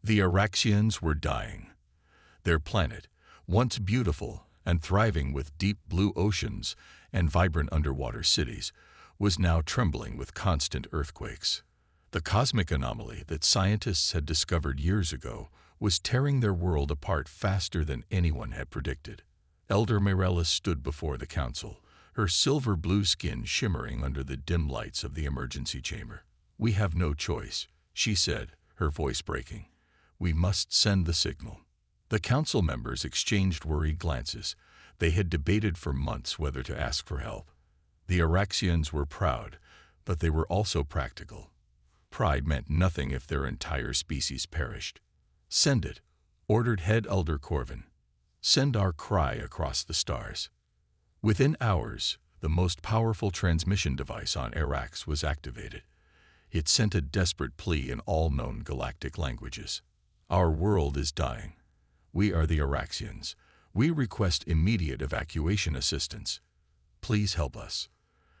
The Araxians were dying. Their planet, once beautiful and thriving with deep blue oceans and vibrant underwater cities, was now trembling with constant earthquakes. The cosmic anomaly that scientists had discovered years ago was tearing their world apart faster than anyone had predicted. Elder Mirelis stood before the council, her silver blue skin shimmering under the dim lights of the emergency chamber. "We have no choice," she said, her voice breaking. "We must send the signal." The council members exchanged worried glances. They had debated for months whether to ask for help. The Araxians were proud, but they were also practical. Pride meant nothing if their entire species perished. "Send it," ordered Head Elder Corvin. "Send our cry across the stars." Within hours, the most powerful transmission device on Arax was activated. It sent a desperate plea in all known galactic languages. "Our world is dying. We are the Araxians. We request immediate evacuation assistance. Please help us."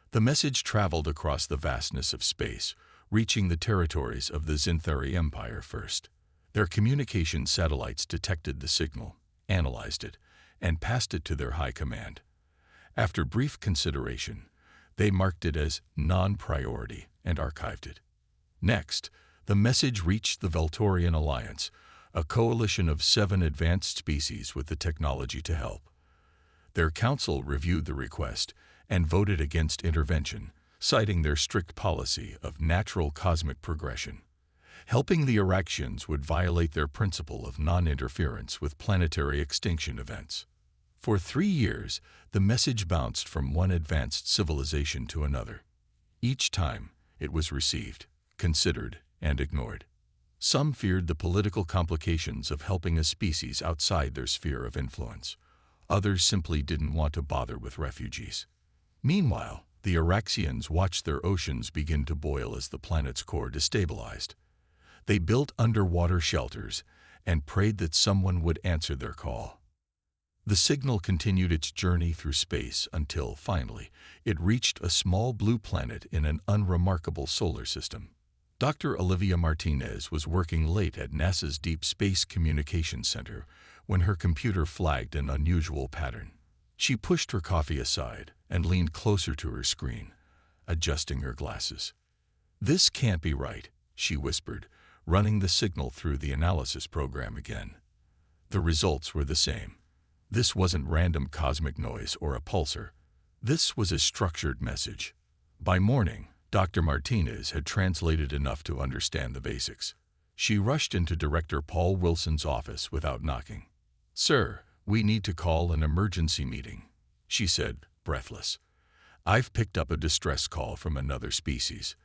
The message traveled across the vastness of space, reaching the territories of the Zinthari Empire first. Their communication satellites detected the signal, analyzed it, and passed it to their high command. After brief consideration, they marked it as non-priority and archived it. Next, the message reached the Veltorian Alliance, a coalition of 7 advanced species with the technology to help. Their council reviewed the request and voted against intervention, citing their strict policy of natural cosmic progression. Helping the Araxians would violate their principle of non-interference with planetary extinction events. For 3 years, the message bounced from one advanced civilization to another. Each time, it was received, considered, and ignored. Some feared the political complications of helping a species outside their sphere of influence. Others simply didn't want to bother with refugees. Meanwhile, the Araxians watched their oceans begin to boil as the planet's core destabilized. They built underwater shelters and prayed that someone would answer their call. The signal continued its journey through space until, finally, it reached a small blue planet in an unremarkable solar system. Dr. Olivia Martinez was working late at NASA's Deep Space Communications Center when her computer flagged an unusual pattern. She pushed her coffee aside and leaned closer to her screen, adjusting her glasses. "This can't be right," she whispered, running the signal through the analysis program again. The results were the same. This wasn't random cosmic noise or a pulsar. This was a structured message. By morning, Dr. Martinez had translated enough to understand the basics. She rushed into Director Paul Wilson's office without knocking. "Sir, we need to call an emergency meeting," she said, breathless. "I've picked up a distress call from another species.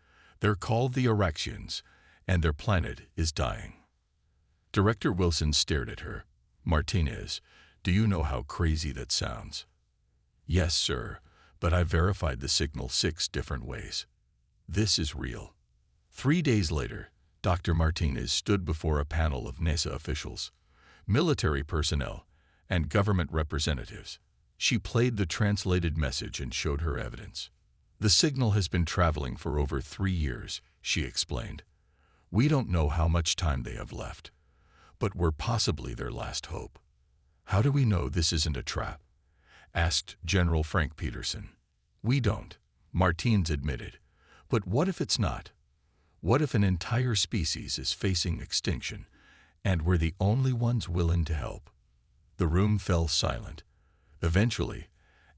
They're called the Araxians, and their planet is dying." Director Wilson stared at her. "Martinez, do you know how crazy that sounds?" "Yes, sir, but I verified the signal 6 different ways. This is real." 3 days later, Dr. Martinez stood before a panel of NASA officials, military personnel, and government representatives. She played the translated message and showed her evidence. "The signal has been traveling for over 3 years," she explained. "We don't know how much time they have left, but we're possibly their last hope." "How do we know this isn't a trap?" asked General Frank Peterson. "We don't," Martins admitted. "But what if it's not? What if an entire species is facing extinction, and we're the only ones willing to help?" The room fell silent. Eventually,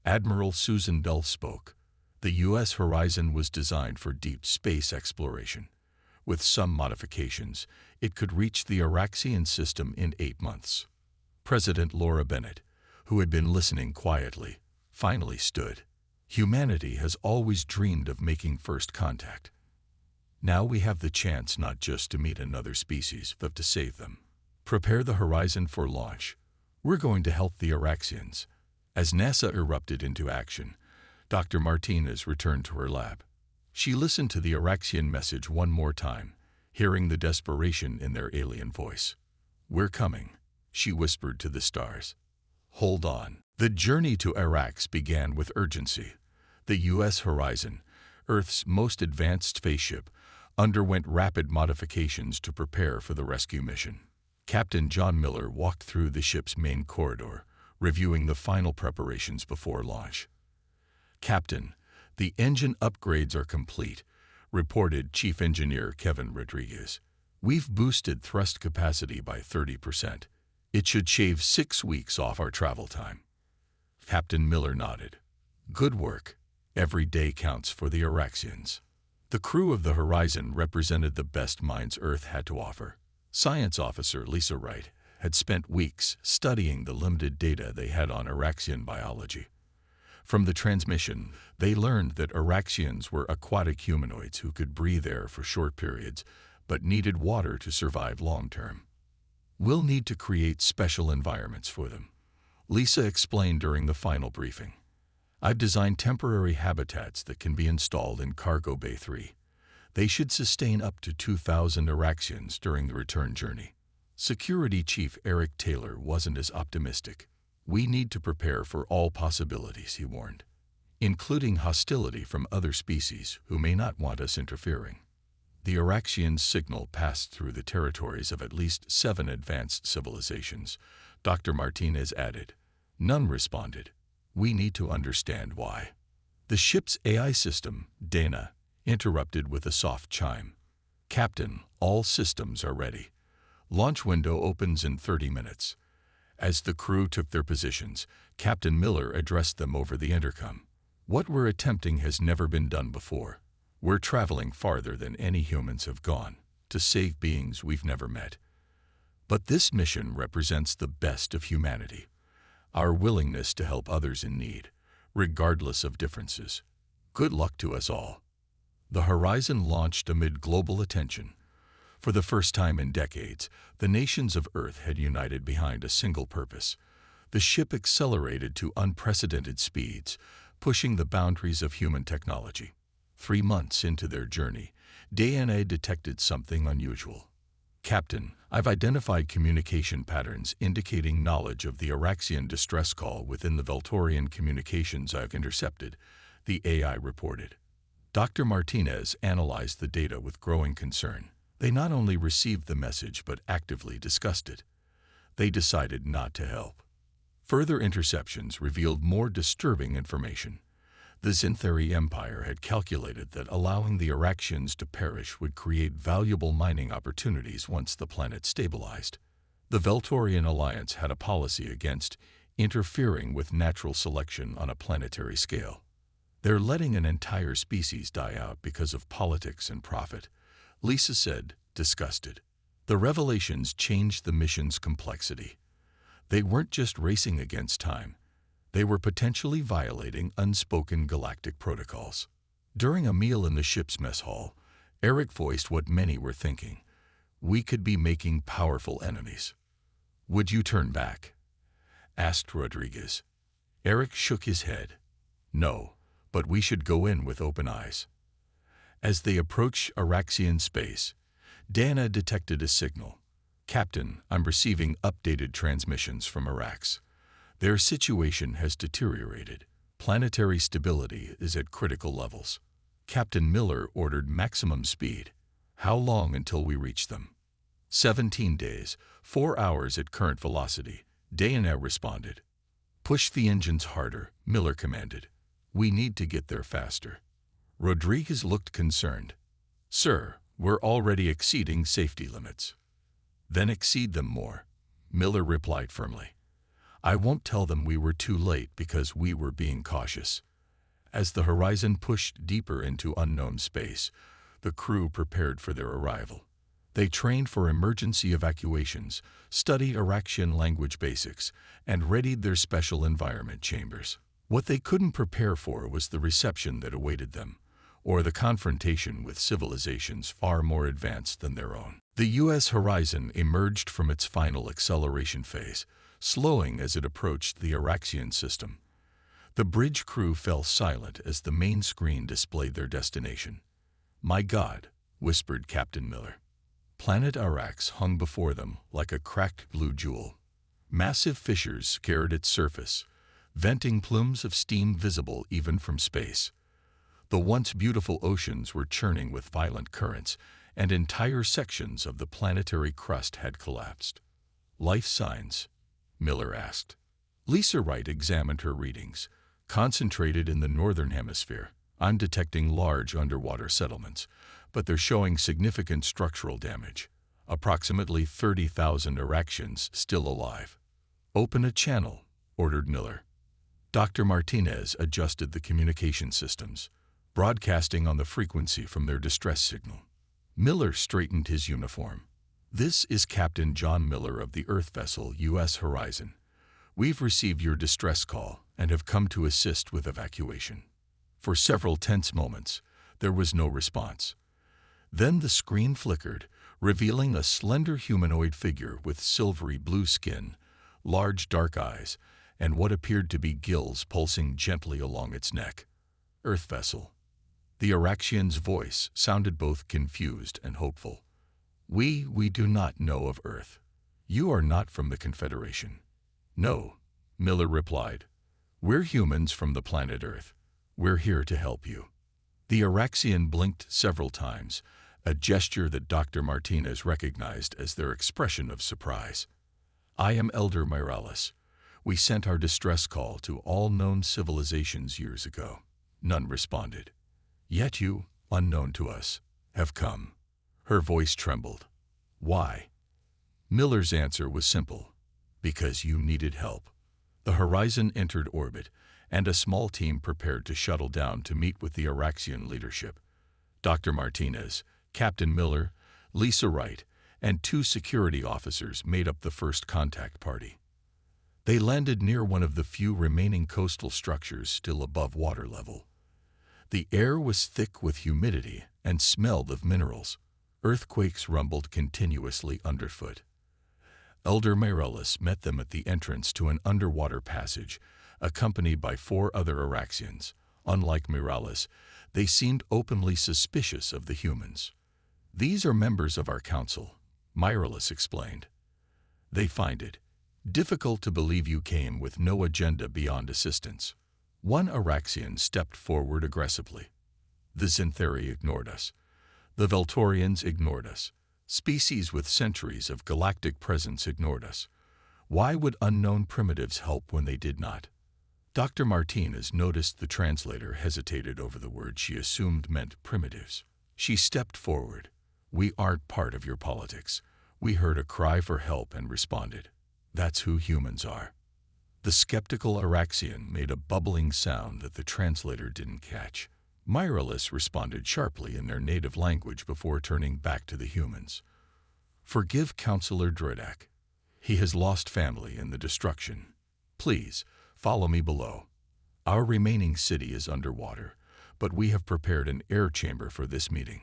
Admiral Susan Dull spoke. The U.S. horizon was designed for deep space exploration. With some modifications, it could reach the Araxian system in 8 months. President Laura Bennett, who had been listening quietly, finally stood. "Humanity has always dreamed of making first contact. Now we have the chance not just to meet another species, but to save them. Prepare the horizon for launch. We're going to help the Araxians." As NASA erupted into action, Dr. Martinez returned to her lab. She listened to the Araxian message one more time, hearing the desperation in their alien voice. "We're coming," she whispered to the stars. "Hold on." The journey to Arax began with urgency. The U.S. Horizon, Earth's most advanced spaceship, underwent rapid modifications to prepare for the rescue mission. Captain John Miller walked through the ship's main corridor, reviewing the final preparations before launch. "Captain, the engine upgrades are complete," reported Chief Engineer Kevin Rodriguez. "We've boosted thrust capacity by 30%. It should shave 6 weeks off our travel time." Captain Miller nodded. "Good work. Every day counts for the Oraxians." The crew of the Horizon represented the best minds Earth had to offer. Science officer Lisa Wright had spent weeks studying the limited data they had on Oraxian biology. From the transmission, they learned that Oraxians were aquatic humanoids who could breathe air for short periods, but needed water to survive long-term. "We'll need to create special environments for them," Lisa explained during the final briefing. "I've designed temporary habitats that can be installed in Cargo Bay 3. They should sustain up to 2,000 Oraxians during the return journey." Security Chief Eric Taylor wasn't as optimistic. "We need to prepare for all possibilities," he warned, "including hostility from other species who may not want us interfering." The Oraxian signal passed through the territories of at least 7 advanced civilizations, Dr. Martinez added. None responded. "We need to understand why." The ship's AI system, Dana, interrupted with a soft chime. "Captain, all systems are ready. Launch window opens in 30 minutes. As the crew took their positions, Captain Miller addressed them over the intercom. "What we're attempting has never been done before. We're traveling farther than any humans have gone, to save beings we've never met. But this mission represents the best of humanity, our willingness to help others in need, regardless of differences. Good luck to us all." The Horizon launched amid global attention. For the first time in decades, the nations of Earth had united behind a single purpose. The ship accelerated to unprecedented speeds, pushing the boundaries of human technology. 3 months into their journey, DNA detected something unusual. "Captain, I've identified communication patterns indicating knowledge of the Oraxian distress call within the Veltorian communications I've intercepted," the AI reported. Dr. Martinez analyzed the data with growing concern. They not only received the message but actively discussed it. They decided not to help. Further interceptions revealed more disturbing information. The Zintheri Empire had calculated that allowing the Oraxians to perish would create valuable mining opportunities once the planet stabilized. The Veltorian Alliance had a policy against interfering with natural selection on a planetary scale. "They're letting an entire species die out because of politics and profit," Lisa said, disgusted. The revelations changed the mission's complexity. They weren't just racing against time. They were potentially violating unspoken galactic protocols. During a meal in the ship's mess hall, Eric voiced what many were thinking. "We could be making powerful enemies." "Would you turn back?" asked Rodriguez. Eric shook his head. "No, but we should go in with open eyes." As they approached Oraxian space, Dana detected a signal. "Captain, I'm receiving updated transmissions from Orax. Their situation has deteriorated. Planetary stability is at critical levels." Captain Miller ordered maximum speed. "How long until we reach them?" 17 days, 4 hours at current velocity," Dana responded. "Push the engines harder," Miller commanded. "We need to get there faster." Rodriguez looked concerned. "Sir, we're already exceeding safety limits." "Then exceed them more," Miller replied firmly. "I won't tell them we were too late because we were being cautious." As the Horizon pushed deeper into unknown space, the crew prepared for their arrival. They trained for emergency evacuations, studied Oraxian language basics, and readied their special environment chambers. What they couldn't prepare for was the reception that awaited them, or the confrontation with civilizations far more advanced than their own. The U.S. Horizon emerged from its final acceleration phase, slowing as it approached the Oraxian system. The bridge crew fell silent as the main screen displayed their destination. "My God," whispered Captain Miller. Planet Orax hung before them like a cracked blue jewel. Massive fissures scarred its surface, venting plumes of steam visible even from space. The once beautiful oceans were churning with violent currents, and entire sections of the planetary crust had collapsed. Life signs? Miller asked. Lisa Wright examined her readings. Concentrated in the northern hemisphere, I'm detecting large underwater settlements, but they're showing significant structural damage. Approximately 30,000 Oractians still alive. Open a channel, ordered Miller. Dr. Martinez adjusted the communication systems, broadcasting on the frequency from their distress signal. Miller straightened his uniform. This is Captain John Miller of the Earth vessel U.S. Horizon. We've received your distress call and have come to assist with evacuation. For several tense moments, there was no response. Then the screen flickered, revealing a slender humanoid figure with silvery blue skin, large dark eyes, and what appeared to be gills pulsing gently along its neck. Earth vessel. The Oraxian's voice sounded both confused and hopeful. We do not know of Earth. You are not from the Confederation. No, Miller replied. We're humans from the planet Earth. We're here to help you. The Oraxian blinked several times, a gesture that Dr. Martinez recognized as their expression of surprise. I am Elder Myralis. We sent our distress call to all known civilizations years ago. None responded. Yet you, unknown to us, have come. Her voice trembled. Why? Miller's answer was simple. Because you needed help. The Horizon entered orbit, and a small team prepared to shuttle down to meet with the Oraxian leadership. Dr. Martinez, Captain Miller, Lisa Wright, and 2 security officers made up the first contact party. They landed near one of the few remaining coastal structures still above water level. The air was thick with humidity and smelled of minerals. Earthquakes rumbled continuously underfoot. Elder Myralis met them at the entrance to an underwater passage, accompanied by 4 other Oraxians. Unlike Myralis, they seemed openly suspicious of the humans. These are members of our council, Myralis explained. They find it difficult to believe you came with no agenda beyond assistance. One Oraxian stepped forward aggressively. The Xanthari ignored us. The Veltorians ignored us. Species with centuries of galactic presence ignored us. Why would unknown primitives help when they did not? Dr. Martinez noticed the translator hesitated over the word she assumed meant primitives. She stepped forward. We aren't part of your politics. We heard a cry for help and responded. That's who humans are. The skeptical Oraxian made a bubbling sound that the translator didn't catch. Myralis responded sharply in their native language before turning back to the humans. Forgive Counselor Droidak. He has lost family in the destruction. Please, follow me below. Our remaining city is underwater, but we have prepared an air chamber for this meeting.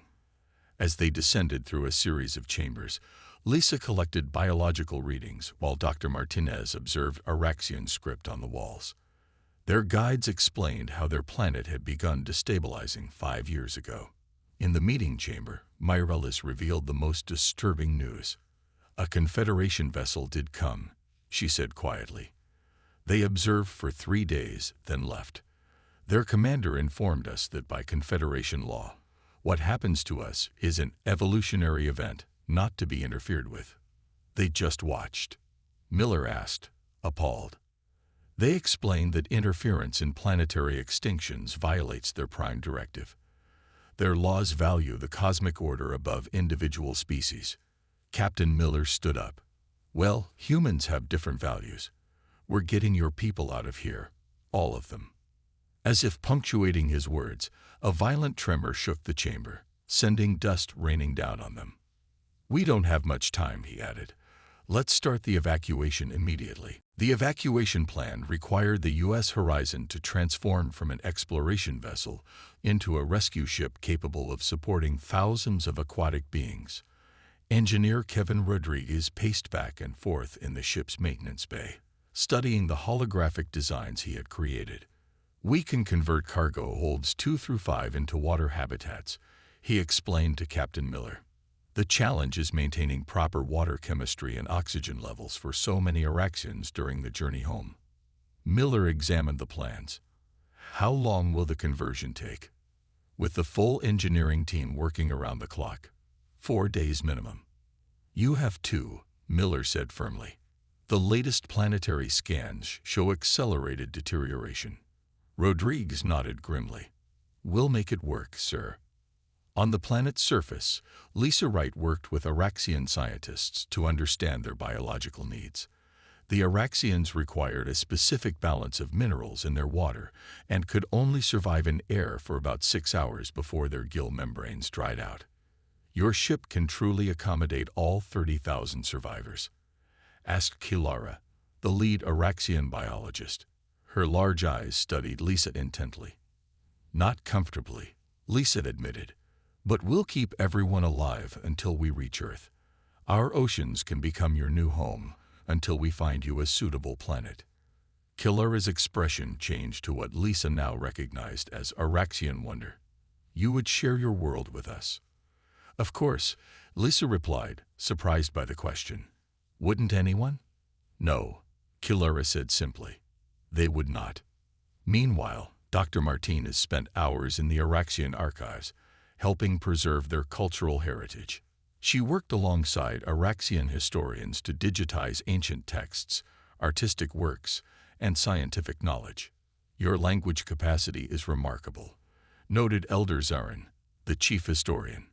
As they descended through a series of chambers, Lisa collected biological readings while Dr. Martinez observed Oraxian script on the walls. Their guides explained how their planet had begun destabilizing 5 years ago. In the meeting chamber, Myralis revealed the most disturbing news. A Confederation vessel did come, she said quietly. They observed for 3 days, then left. Their commander informed us that by Confederation law, what happens to us is an evolutionary event, not to be interfered with. They just watched. Miller asked, appalled. They explained that interference in planetary extinctions violates their prime directive. Their laws value the cosmic order above individual species. Captain Miller stood up. Well, humans have different values. We're getting your people out of here, all of them. As if punctuating his words, a violent tremor shook the chamber, sending dust raining down on them. We don't have much time, he added. Let's start the evacuation immediately. The evacuation plan required the U.S. Horizon to transform from an exploration vessel into a rescue ship capable of supporting thousands of aquatic beings. Engineer Kevin Rodriguez paced back and forth in the ship's maintenance bay, studying the holographic designs he had created. We can convert cargo holds 2 through 5 into water habitats, he explained to Captain Miller. The challenge is maintaining proper water chemistry and oxygen levels for so many Oraxians during the journey home. Miller examined the plans. How long will the conversion take? With the full engineering team working around the clock. 4 days minimum. You have 2, Miller said firmly. The latest planetary scans show accelerated deterioration. Rodriguez nodded grimly. We'll make it work, sir. On the planet's surface, Lisa Wright worked with Araxian scientists to understand their biological needs. The Araxians required a specific balance of minerals in their water and could only survive in air for about 6 hours before their gill membranes dried out. Your ship can truly accommodate all 30,000 survivors? Asked Kilara, the lead Araxian biologist. Her large eyes studied Lisa intently. Not comfortably, Lisa admitted, but we'll keep everyone alive until we reach Earth. Our oceans can become your new home until we find you a suitable planet. Kilara's expression changed to what Lisa now recognized as Araxian wonder. You would share your world with us? Of course, Lisa replied, surprised by the question. Wouldn't anyone? No, Kilara said simply. They would not. Meanwhile, Dr. Martinez spent hours in the Araxian archives, helping preserve their cultural heritage. She worked alongside Araxian historians to digitize ancient texts, artistic works, and scientific knowledge. Your language capacity is remarkable, noted Elder Zarin, the chief historian.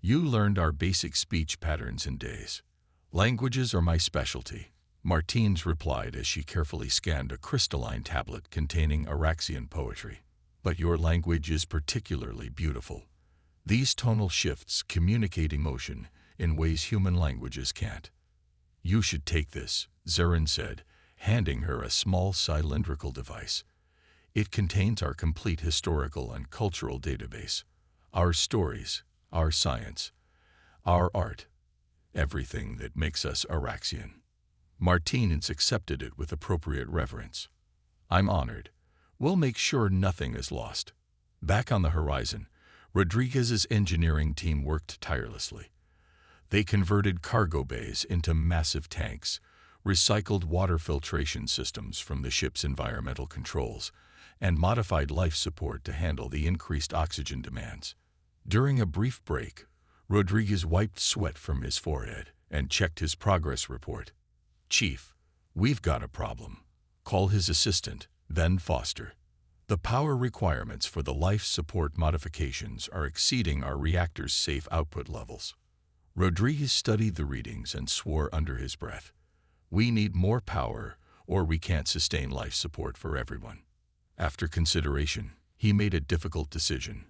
You learned our basic speech patterns in days. Languages are my specialty, Martins replied as she carefully scanned a crystalline tablet containing Araxian poetry. But your language is particularly beautiful. These tonal shifts communicate emotion in ways human languages can't. You should take this, Zarin said, handing her a small cylindrical device. It contains our complete historical and cultural database. Our stories, our science, our art, everything that makes us Araxian. Martinez accepted it with appropriate reverence. I'm honored. We'll make sure nothing is lost. Back on the horizon, Rodriguez's engineering team worked tirelessly. They converted cargo bays into massive tanks, recycled water filtration systems from the ship's environmental controls, and modified life support to handle the increased oxygen demands. During a brief break, Rodriguez wiped sweat from his forehead and checked his progress report. Chief, we've got a problem. Call his assistant, then Foster. The power requirements for the life support modifications are exceeding our reactor's safe output levels. Rodriguez studied the readings and swore under his breath. We need more power, or we can't sustain life support for everyone. After consideration, he made a difficult decision.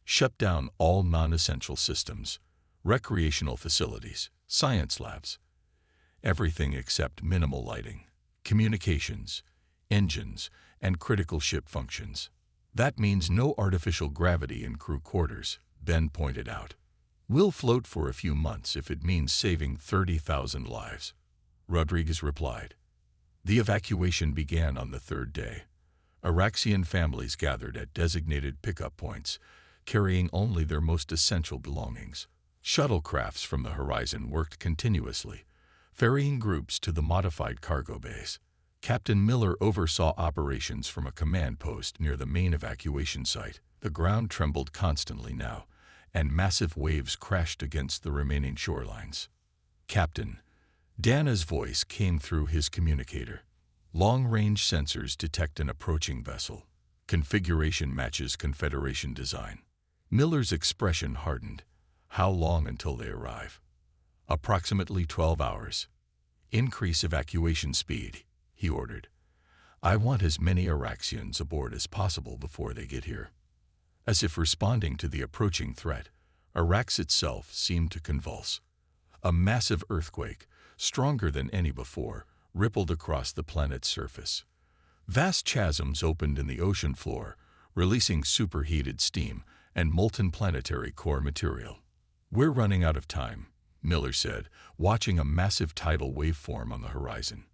Shut down all non-essential systems, recreational facilities, science labs, everything except minimal lighting, communications, engines, and critical ship functions. That means no artificial gravity in crew quarters, Ben pointed out. We'll float for a few months if it means saving 30,000 lives, Rodriguez replied. The evacuation began on the third day. Araxian families gathered at designated pickup points, carrying only their most essential belongings. Shuttlecrafts from the horizon worked continuously, ferrying groups to the modified cargo bays. Captain Miller oversaw operations from a command post near the main evacuation site. The ground trembled constantly now, and massive waves crashed against the remaining shorelines. Captain, Dana's voice came through his communicator. Long-range sensors detect an approaching vessel. Configuration matches Confederation design. Miller's expression hardened. How long until they arrive? Approximately 12 hours. Increase evacuation speed, he ordered. I want as many Araxians aboard as possible before they get here. As if responding to the approaching threat, Arax itself seemed to convulse. A massive earthquake, stronger than any before, rippled across the planet's surface. Vast chasms opened in the ocean floor, releasing superheated steam and molten planetary core material. We're running out of time, Miller said, watching a massive tidal wave form on the horizon.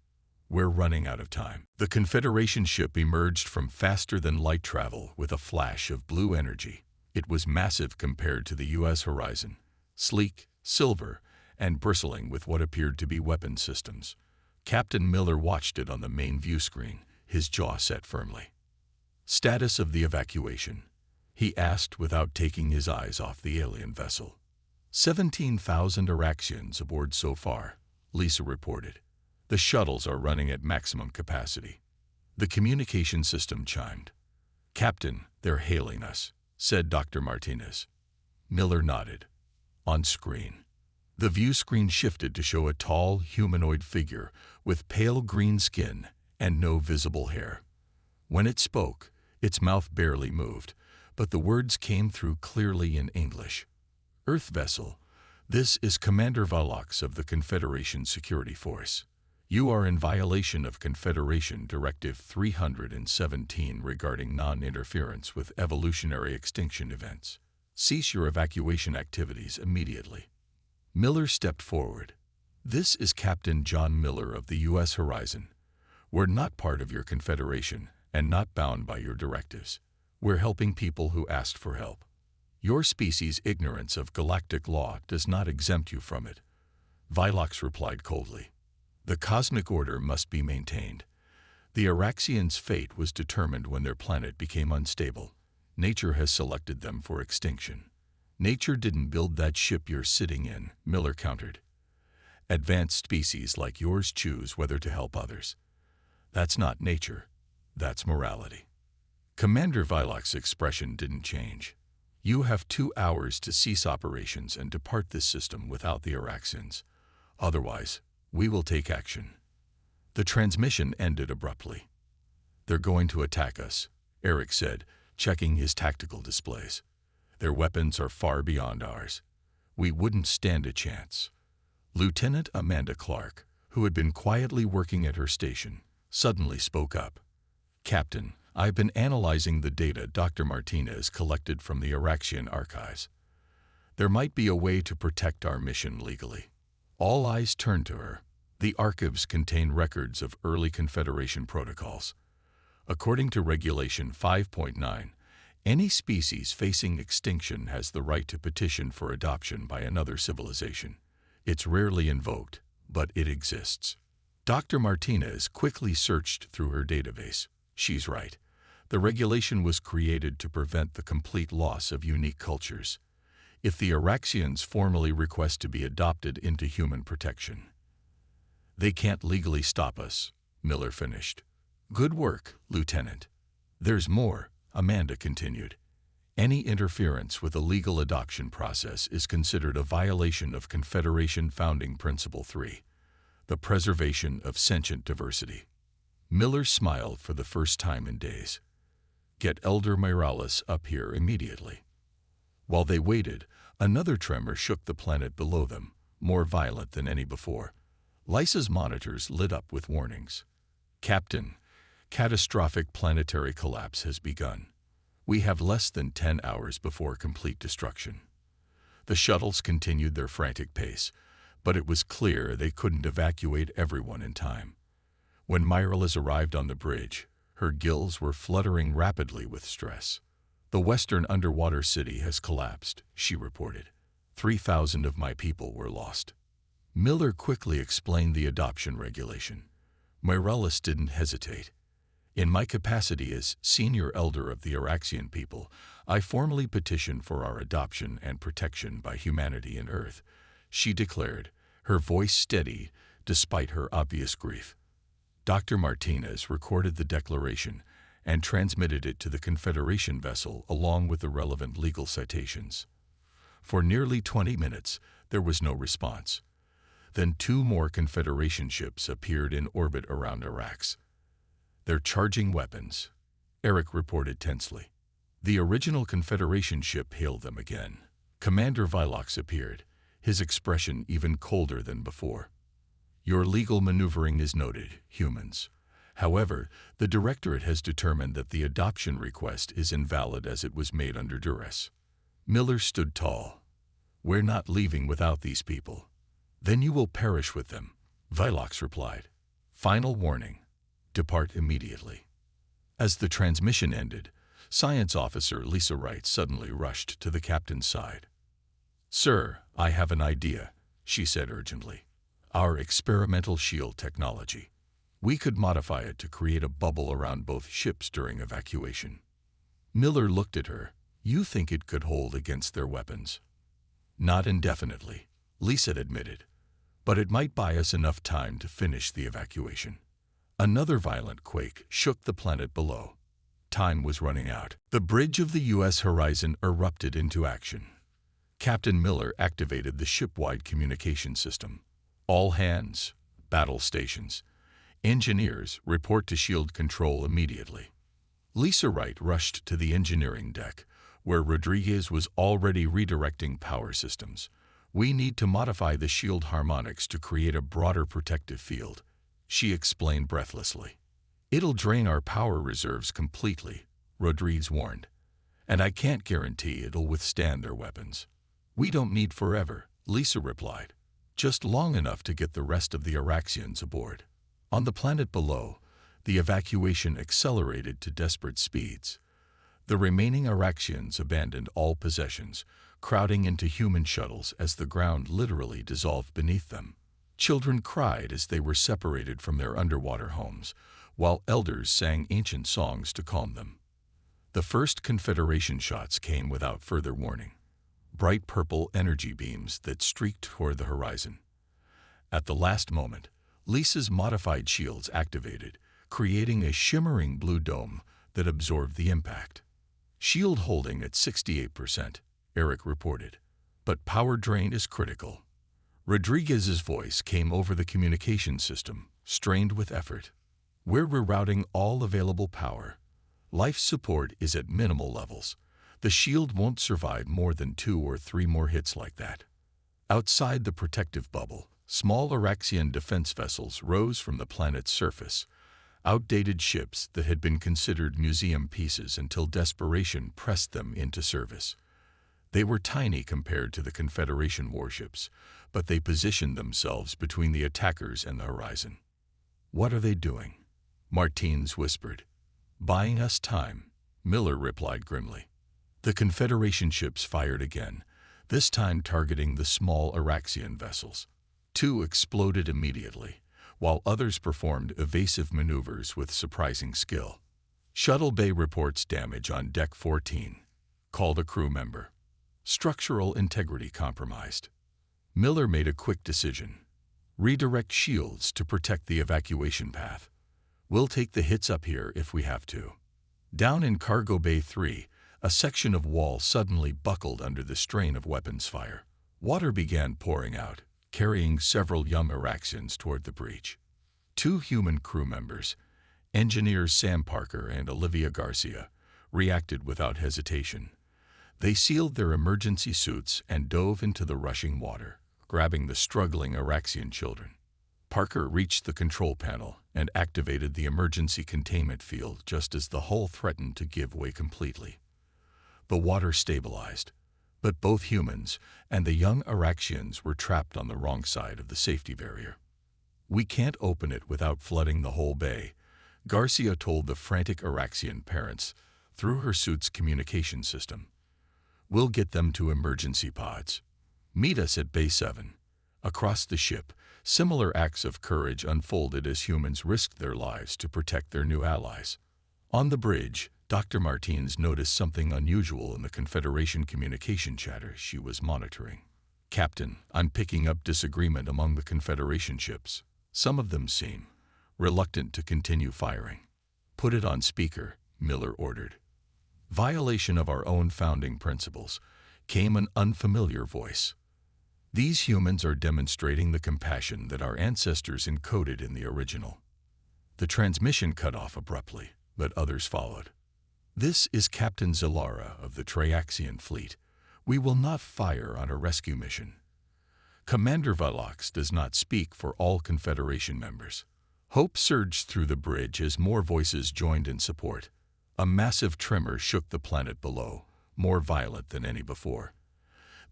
We're running out of time. The Confederation ship emerged from faster-than-light travel with a flash of blue energy. It was massive compared to the U.S. horizon, sleek, silver, and bristling with what appeared to be weapon systems. Captain Miller watched it on the main view screen, his jaw set firmly. Status of the evacuation, he asked without taking his eyes off the alien vessel. 17,000 Araxians aboard so far, Lisa reported. The shuttles are running at maximum capacity. The communication system chimed. "Captain, they're hailing us," said Dr. Martinez. Miller nodded. On screen, the view screen shifted to show a tall, humanoid figure with pale green skin and no visible hair. When it spoke, its mouth barely moved, but the words came through clearly in English. "Earth vessel, this is Commander Valox of the Confederation Security Force. You are in violation of Confederation Directive 317 regarding non-interference with evolutionary extinction events. Cease your evacuation activities immediately." Miller stepped forward. "This is Captain John Miller of the U.S. Horizon. We're not part of your Confederation and not bound by your directives. We're helping people who asked for help. Your species' ignorance of galactic law does not exempt you from it." Vilox replied coldly. "The cosmic order must be maintained. The Araxians' fate was determined when their planet became unstable. Nature has selected them for extinction." "Nature didn't build that ship you're sitting in," Miller countered. "Advanced species like yours choose whether to help others. That's not nature, that's morality." Commander Vilox's expression didn't change. "You have 2 hours to cease operations and depart this system without the Araxians. Otherwise, we will take action." The transmission ended abruptly. "They're going to attack us," Eric said, checking his tactical displays. "Their weapons are far beyond ours. We wouldn't stand a chance." Lieutenant Amanda Clark, who had been quietly working at her station, suddenly spoke up. "Captain, I've been analyzing the data Dr. Martinez collected from the Araxian archives. There might be a way to protect our mission legally." All eyes turned to her. The archives contain records of early Confederation protocols. According to Regulation 5.9, any species facing extinction has the right to petition for adoption by another civilization. It's rarely invoked, but it exists. Dr. Martinez quickly searched through her database. She's right. The regulation was created to prevent the complete loss of unique cultures. If the Araxians formally request to be adopted into human protection, they can't legally stop us, Miller finished. "Good work, Lieutenant." "There's more," Amanda continued. "Any interference with a legal adoption process is considered a violation of Confederation Founding Principle 3, the preservation of sentient diversity." Miller smiled for the first time in days. "Get Elder Myralis up here immediately." While they waited, another tremor shook the planet below them, more violent than any before. Lysa's monitors lit up with warnings. "Captain, catastrophic planetary collapse has begun. We have less than 10 hours before complete destruction." The shuttles continued their frantic pace, but it was clear they couldn't evacuate everyone in time. When Myralis arrived on the bridge, her gills were fluttering rapidly with stress. "The western underwater city has collapsed," she reported. 3,000 of my people were lost." Miller quickly explained the adoption regulation. Myralis didn't hesitate. "In my capacity as senior elder of the Araxian people, I formally petition for our adoption and protection by humanity in Earth," she declared, her voice steady despite her obvious grief. Dr. Martinez recorded the declaration and transmitted it to the Confederation vessel along with the relevant legal citations. For nearly 20 minutes, there was no response. Then 2 more Confederation ships appeared in orbit around Arax. "They're charging weapons," Eric reported tensely. The original Confederation ship hailed them again. Commander Vilox appeared, his expression even colder than before. "Your legal maneuvering is noted, humans. However, the Directorate has determined that the adoption request is invalid as it was made under duress." Miller stood tall. "We're not leaving without these people." "Then you will perish with them," Vilox replied. "Final warning. Depart immediately." As the transmission ended, Science Officer Lisa Wright suddenly rushed to the captain's side. "Sir, I have an idea," she said urgently. "Our experimental shield technology. We could modify it to create a bubble around both ships during evacuation." Miller looked at her. "You think it could hold against their weapons?" "Not indefinitely," Lisa admitted. but it might buy us enough time to finish the evacuation. Another violent quake shook the planet below. Time was running out. The bridge of the U.S. horizon erupted into action. Captain Miller activated the ship-wide communication system. All hands, battle stations, engineers report to shield control immediately. Lisa Wright rushed to the engineering deck, where Rodriguez was already redirecting power systems. We need to modify the shield harmonics to create a broader protective field, she explained breathlessly. It'll drain our power reserves completely, Rodriguez warned, and I can't guarantee it'll withstand their weapons. We don't need forever, Lisa replied, just long enough to get the rest of the Araxians aboard. On the planet below, the evacuation accelerated to desperate speeds. The remaining Araxians abandoned all possessions, crowding into human shuttles as the ground literally dissolved beneath them. Children cried as they were separated from their underwater homes, while elders sang ancient songs to calm them. The first Confederation shots came without further warning, bright purple energy beams that streaked toward the horizon. At the last moment, Lisa's modified shields activated, creating a shimmering blue dome that absorbed the impact. Shield holding at 68%, Eric reported, but power drain is critical. Rodriguez's voice came over the communication system, strained with effort. We're rerouting all available power. Life support is at minimal levels. The shield won't survive more than 2 or 3 more hits like that. Outside the protective bubble, small Araxian defense vessels rose from the planet's surface, outdated ships that had been considered museum pieces until desperation pressed them into service. They were tiny compared to the Confederation warships, but they positioned themselves between the attackers and the horizon. What are they doing? Martins whispered. Buying us time, Miller replied grimly. The Confederation ships fired again, this time targeting the small Araxian vessels. 2 exploded immediately, while others performed evasive maneuvers with surprising skill. Shuttle Bay reports damage on Deck 14, called a crew member. Structural integrity compromised. Miller made a quick decision. Redirect shields to protect the evacuation path. We'll take the hits up here if we have to. Down in Cargo Bay 3, a section of wall suddenly buckled under the strain of weapons fire. Water began pouring out, carrying several young Araxians toward the breach. 2 human crew members, engineers Sam Parker and Olivia Garcia, reacted without hesitation. They sealed their emergency suits and dove into the rushing water, grabbing the struggling Araxian children. Parker reached the control panel and activated the emergency containment field just as the hull threatened to give way completely. The water stabilized, but both humans and the young Araxians were trapped on the wrong side of the safety barrier. We can't open it without flooding the whole bay, Garcia told the frantic Araxian parents through her suit's communication system. We'll get them to emergency pods. Meet us at Bay 7. Across the ship, similar acts of courage unfolded as humans risked their lives to protect their new allies. On the bridge, Dr. Martins noticed something unusual in the Confederation communication chatter she was monitoring. Captain, I'm picking up disagreement among the Confederation ships. Some of them seem reluctant to continue firing. Put it on speaker, Miller ordered. Violation of our own founding principles, came an unfamiliar voice. These humans are demonstrating the compassion that our ancestors encoded in the original. The transmission cut off abruptly, but others followed. This is Captain Zilara of the Triaxian fleet. We will not fire on a rescue mission. Commander Velox does not speak for all Confederation members. Hope surged through the bridge as more voices joined in support. A massive tremor shook the planet below, more violent than any before.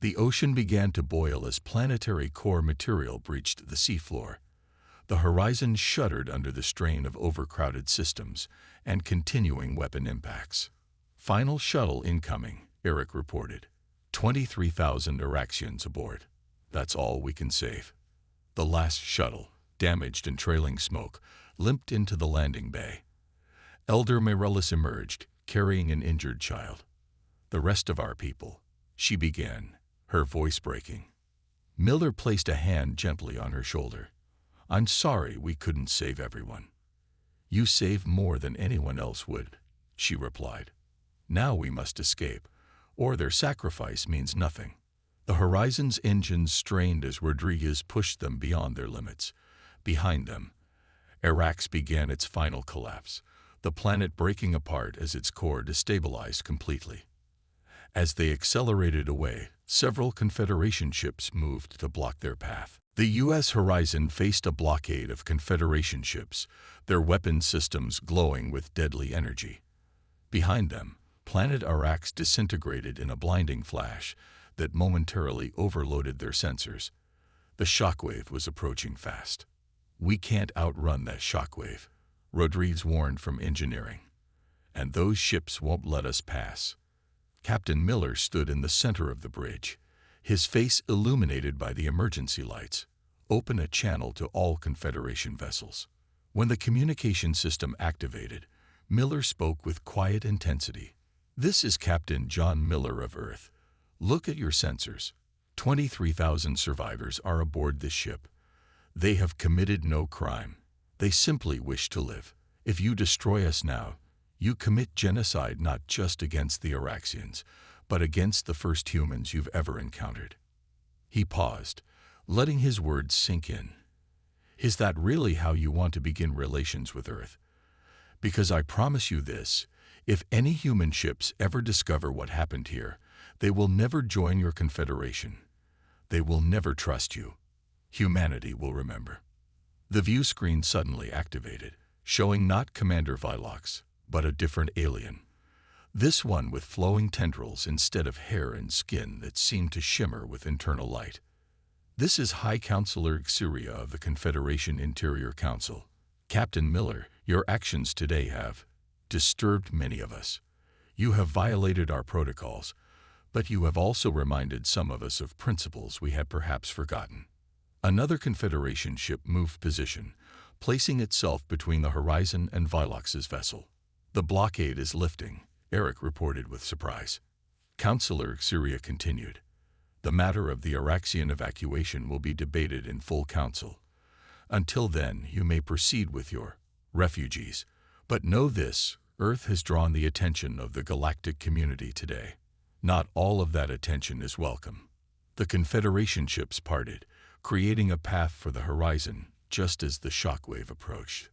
The ocean began to boil as planetary core material breached the seafloor. The horizon shuddered under the strain of overcrowded systems and continuing weapon impacts. Final shuttle incoming, Eric reported. 23,000 Araxians aboard. That's all we can save. The last shuttle, damaged and trailing smoke, limped into the landing bay. Elder Mirelis emerged, carrying an injured child. The rest of our people, she began, her voice breaking. Miller placed a hand gently on her shoulder. "I'm sorry we couldn't save everyone." "You saved more than anyone else would," she replied. "Now we must escape, or their sacrifice means nothing." The Horizon's engines strained as Rodriguez pushed them beyond their limits. Behind them, Arax began its final collapse, the planet breaking apart as its core destabilized completely. As they accelerated away, several Confederation ships moved to block their path. The U.S. Horizon faced a blockade of Confederation ships, their weapon systems glowing with deadly energy. Behind them, planet Arax disintegrated in a blinding flash that momentarily overloaded their sensors. The shockwave was approaching fast. "We can't outrun that shockwave," Rodriguez warned from engineering. "And those ships won't let us pass." Captain Miller stood in the center of the bridge, his face illuminated by the emergency lights. "Open a channel to all Confederation vessels." When the communication system activated, Miller spoke with quiet intensity. "This is Captain John Miller of Earth. Look at your sensors. 23,000 survivors are aboard this ship. They have committed no crime. They simply wish to live. If you destroy us now, you commit genocide not just against the Araxians, but against the first humans you've ever encountered." He paused, letting his words sink in. "Is that really how you want to begin relations with Earth? Because I promise you this, if any human ships ever discover what happened here, they will never join your Confederation. They will never trust you. Humanity will remember." The view screen suddenly activated, showing not Commander Vilox, but a different alien. This one with flowing tendrils instead of hair and skin that seemed to shimmer with internal light. "This is High Counselor Xeria of the Confederation Interior Council. Captain Miller, your actions today have disturbed many of us. You have violated our protocols, but you have also reminded some of us of principles we had perhaps forgotten." Another Confederation ship moved position, placing itself between the Horizon and Vilox's vessel. "The blockade is lifting," Eric reported with surprise. Counselor Xeria continued. "The matter of the Araxian evacuation will be debated in full council. Until then, you may proceed with your refugees. But know this, Earth has drawn the attention of the galactic community today. Not all of that attention is welcome." The Confederation ships parted, creating a path for the Horizon just as the shockwave approached.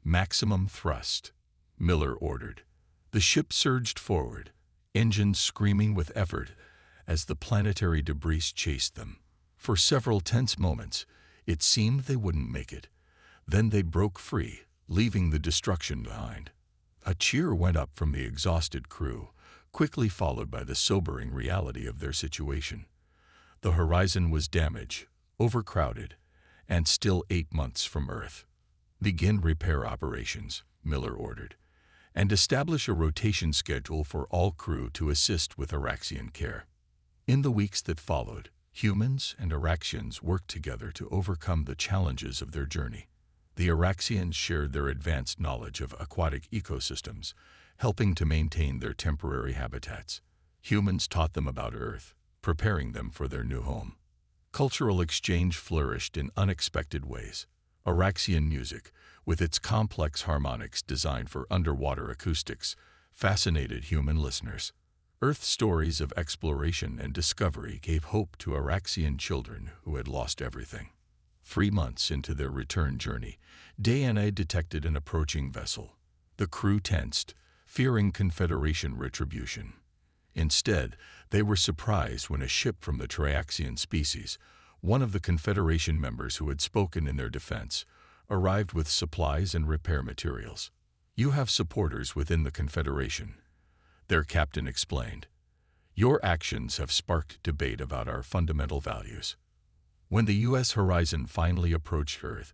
"Maximum thrust," Miller ordered. The ship surged forward, engines screaming with effort as the planetary debris chased them. For several tense moments, it seemed they wouldn't make it. Then they broke free, leaving the destruction behind. A cheer went up from the exhausted crew, quickly followed by the sobering reality of their situation. The Horizon was damaged, overcrowded, and still 8 months from Earth. "Begin repair operations," Miller ordered, "and establish a rotation schedule for all crew to assist with Araxian care." In the weeks that followed, humans and Araxians worked together to overcome the challenges of their journey. The Araxians shared their advanced knowledge of aquatic ecosystems, helping to maintain their temporary habitats. Humans taught them about Earth, preparing them for their new home. Cultural exchange flourished in unexpected ways. Araxian music, with its complex harmonics designed for underwater acoustics, fascinated human listeners. Earth stories of exploration and discovery gave hope to Araxian children who had lost everything. 3 months into their return journey, Diana detected an approaching vessel. The crew tensed, fearing Confederation retribution. Instead, they were surprised when a ship from the Triaxian species, one of the Confederation members who had spoken in their defense, arrived with supplies and repair materials. "You have supporters within the Confederation," their captain explained. "Your actions have sparked debate about our fundamental values." When the U.S. Horizon finally approached Earth,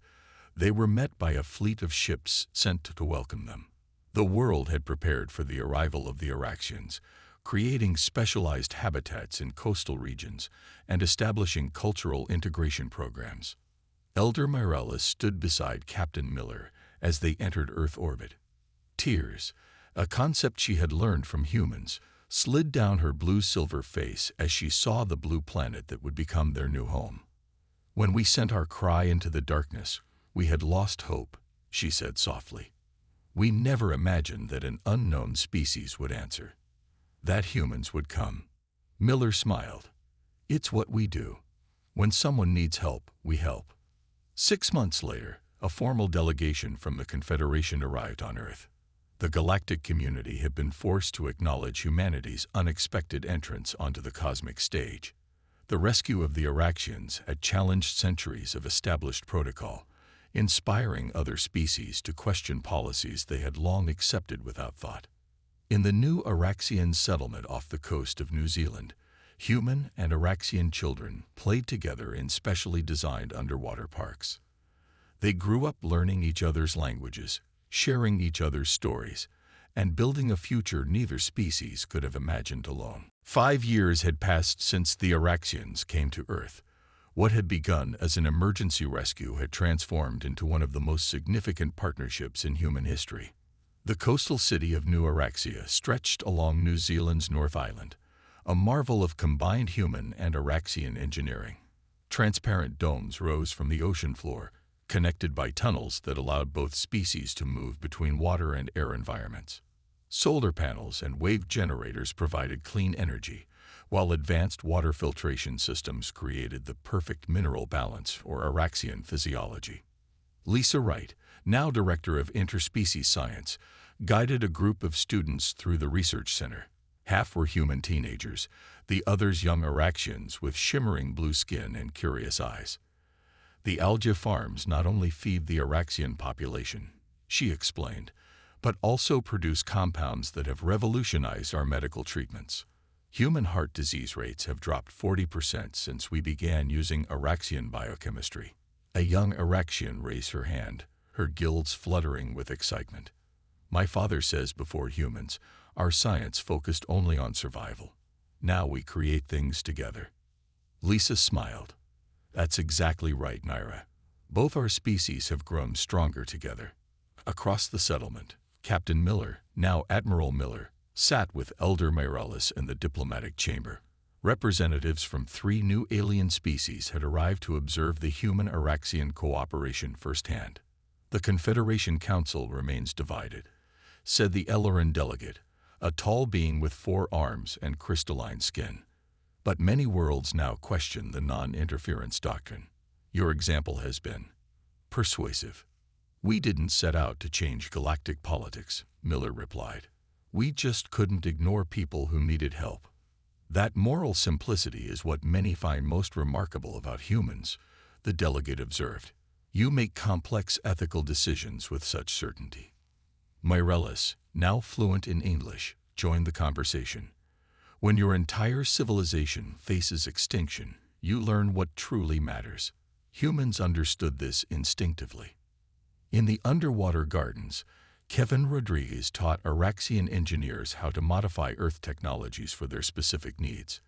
they were met by a fleet of ships sent to welcome them. The world had prepared for the arrival of the Araxians, creating specialized habitats in coastal regions and establishing cultural integration programs. Elder Mirella stood beside Captain Miller as they entered Earth orbit. Tears, a concept she had learned from humans, slid down her blue-silver face as she saw the blue planet that would become their new home. "When we sent our cry into the darkness, we had lost hope," she said softly. "We never imagined that an unknown species would answer, that humans would come." Miller smiled. "It's what we do. When someone needs help, we help." 6 months later, a formal delegation from the Confederation arrived on Earth. The galactic community had been forced to acknowledge humanity's unexpected entrance onto the cosmic stage. The rescue of the Oraxians had challenged centuries of established protocol, inspiring other species to question policies they had long accepted without thought. In the new Oraxian settlement off the coast of New Zealand, human and Oraxian children played together in specially designed underwater parks. They grew up learning each other's languages, sharing each other's stories, and building a future neither species could have imagined alone. 5 years had passed since the Oraxians came to Earth. What had begun as an emergency rescue had transformed into one of the most significant partnerships in human history. The coastal city of New Oraxia stretched along New Zealand's North Island, a marvel of combined human and Oraxian engineering. Transparent domes rose from the ocean floor, connected by tunnels that allowed both species to move between water and air environments. Solar panels and wave generators provided clean energy, while advanced water filtration systems created the perfect mineral balance for Oraxian physiology. Lisa Wright, now Director of Interspecies Science, guided a group of students through the research center. Half were human teenagers, the others young Oraxians with shimmering blue skin and curious eyes. "The algae farms not only feed the Oraxian population," she explained, "but also produce compounds that have revolutionized our medical treatments. Human heart disease rates have dropped 40% since we began using Oraxian biochemistry." A young Oraxian raised her hand, her gills fluttering with excitement. "My father says before humans, our science focused only on survival. Now we create things together." Lisa smiled. "That's exactly right, Naira. Both our species have grown stronger together." Across the settlement, Captain Miller, now Admiral Miller, sat with Elder Mireles in the diplomatic chamber. Representatives from 3 new alien species had arrived to observe the human-Oraxian cooperation firsthand. "The Confederation Council remains divided," said the Elleran delegate, a tall being with 4 arms and crystalline skin. "But many worlds now question the non-interference doctrine. Your example has been persuasive." "We didn't set out to change galactic politics," Miller replied. "We just couldn't ignore people who needed help." "That moral simplicity is what many find most remarkable about humans," the delegate observed. "You make complex ethical decisions with such certainty." Mireles, now fluent in English, joined the conversation. "When your entire civilization faces extinction, you learn what truly matters." Humans understood this instinctively. In the underwater gardens, Kevin Rodriguez taught Oraxian engineers how to modify Earth technologies for their specific needs.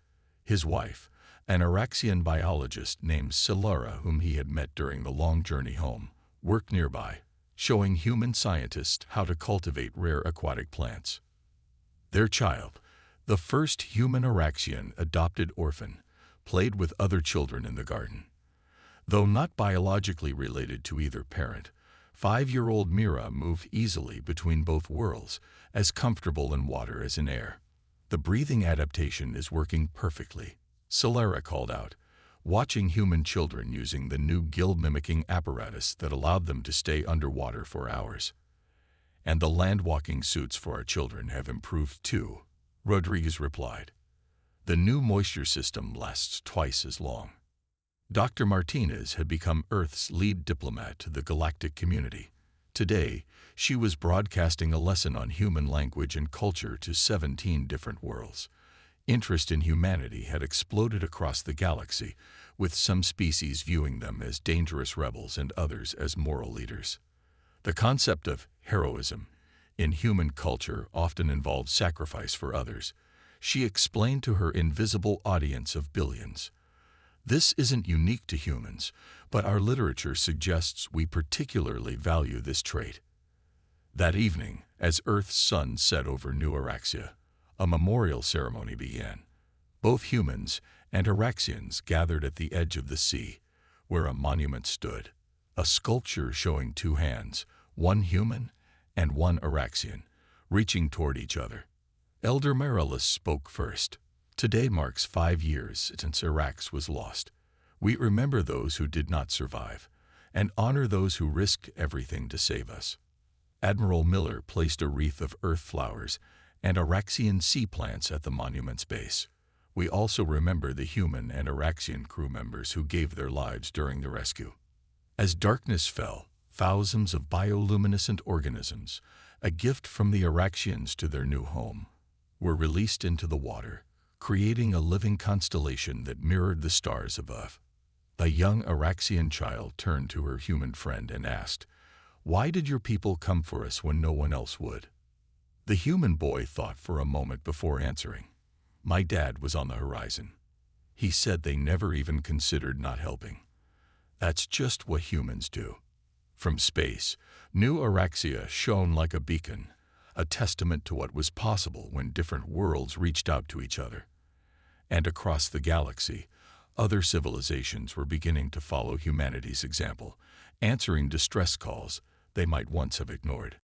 His wife, an Oraxian biologist named Solara, whom he had met during the long journey home, worked nearby, showing human scientists how to cultivate rare aquatic plants. Their child, the first human Oraxian adopted orphan, played with other children in the garden. Though not biologically related to either parent, 5-year-old Mira moved easily between both worlds, as comfortable in water as in air. "The breathing adaptation is working perfectly," Solara called out, watching human children using the new gill-mimicking apparatus that allowed them to stay underwater for hours. "And the land-walking suits for our children have improved too," Rodriguez replied. "The new moisture system lasts twice as long." Dr. Martinez had become Earth's lead diplomat to the galactic community. Today, she was broadcasting a lesson on human language and culture to 17 different worlds. Interest in humanity had exploded across the galaxy, with some species viewing them as dangerous rebels and others as moral leaders. The concept of heroism in human culture often involved sacrifice for others, she explained to her invisible audience of billions. "This isn't unique to humans, but our literature suggests we particularly value this trait." That evening, as Earth's sun set over New Oraxia, a memorial ceremony began. Both humans and Araxians gathered at the edge of the sea, where a monument stood, a sculpture showing two hands, one human and one Araxian, reaching toward each other. Elder Marilus spoke first. Today marks 5 years since Arax was lost. We remember those who did not survive, and honor those who risked everything to save us. Admiral Miller placed a wreath of earth flowers and Araxian sea plants at the monument's base. We also remember the human and Araxian crew members who gave their lives during the rescue. As darkness fell, thousands of bioluminescent organisms, a gift from the Araxians to their new home, were released into the water, creating a living constellation that mirrored the stars above. A young Araxian child turned to her human friend and asked, "Why did your people come for us when no one else would?" The human boy thought for a moment before answering. "My dad was on the horizon. He said they never even considered not helping." That's just what humans do. From space, New Araxia shone like a beacon, a testament to what was possible when different worlds reached out to each other. And across the galaxy, other civilizations were beginning to follow humanity's example, answering distress calls they might once have ignored.